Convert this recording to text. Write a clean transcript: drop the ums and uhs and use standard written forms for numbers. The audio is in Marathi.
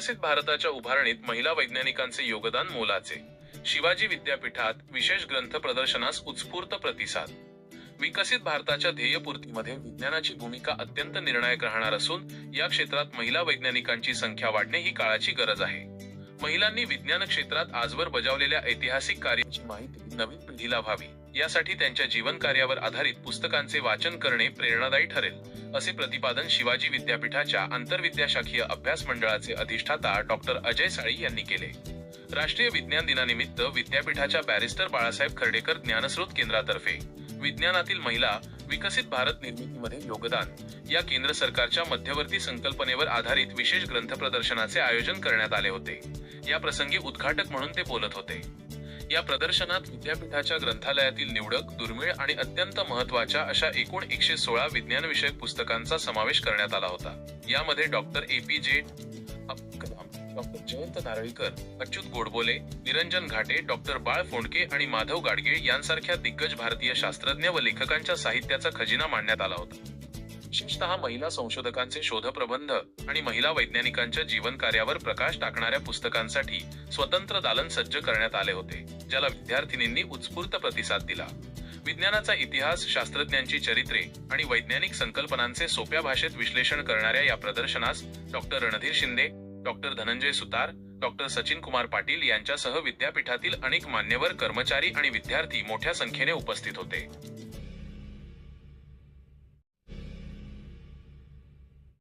विकसित भारताच्या उभारणीत महिला वैज्ञानिकांचे योगदान मोलाचे. शिवाजी विद्यापीठात विशेष ग्रंथ प्रदर्शनास उत्स्फूर्त प्रतिसाद. विकसित भारताच्या ध्येयपूर्तीमध्ये विज्ञानाची भूमिका अत्यंत निर्णायक राहणार असून या क्षेत्रात महिला वैज्ञानिकांची संख्या वाढणे ही काळाची गरज आहे. महिलांनी विज्ञान क्षेत्रात आजवर बजावलेल्या ऐतिहासिक कार्याची माहिती नवीन पिढीला व्हावी यासाठी त्यांच्या जीवन कार्यावर आधारित पुस्तकांचे वाचन करणे प्रेरणादायी ठरेल, असे प्रतिपादन शिवाजी विद्यापीठाच्या आंतरविद्याशाखीय अभ्यास मंडळाचे अधिष्ठाता डॉक्टर अजय साळी यांनी केले. राष्ट्रीय विज्ञान दिनानिमित्त विद्यापीठाच्या बॅरिस्टर बाळासाहेब खर्डेकर ज्ञानस्रोत केंद्रातर्फे विज्ञानातील महिला विकसित भारत निर्मितीमध्ये योगदान या केंद्र सरकारच्या मध्यवर्ती संकल्पनेवर आधारित विशेष ग्रंथ प्रदर्शनाचे आयोजन करण्यात आले होते. या प्रसंगी उद्घाटक म्हणून ते बोलत होते. या प्रदर्शनात विद्यापीठाच्या ग्रंथालयातील निवडक, दुर्मिळ आणि अत्यंत महत्त्वाच्या अशा एकूण 116 विज्ञानविषयक पुस्तकांचा समावेश करण्यात आला होता. यामध्ये doctor APJ Abdul Kalam, doctor Jayant Narlikar, Achyut Godbole, Niranjan Ghate, doctor Bal Phondke आणि माधव गाडगीळ यांसारख्या दिग्गज भारतीय शास्त्रज्ञ व लेखकांच्या साहित्याचा खजिना मांडण्यात आला होता. विशेषतः महिला संशोधकांचे शोधप्रबंध आणि महिला वैज्ञानिकांच्या जीवन कार्यावर प्रकाश टाकणाऱ्या पुस्तकांसाठी स्वतंत्र दालन सज्ज करण्यात आले होते, ज्याला विद्यार्थिनींनी उत्स्फूर्त प्रतिसाद दिला. विज्ञानाचा इतिहास, शास्त्रज्ञांची चरित्रे आणि वैज्ञानिक संकल्पनांचे सोप्या भाषेत विश्लेषण करणाऱ्या या प्रदर्शनास डॉक्टर रणधीर शिंदे, डॉक्टर धनंजय सुतार, डॉक्टर सचिन कुमार पाटील यांच्यासह विद्यापीठातील अनेक मान्यवर, कर्मचारी आणि विद्यार्थी मोठ्या संख्येने उपस्थित होते.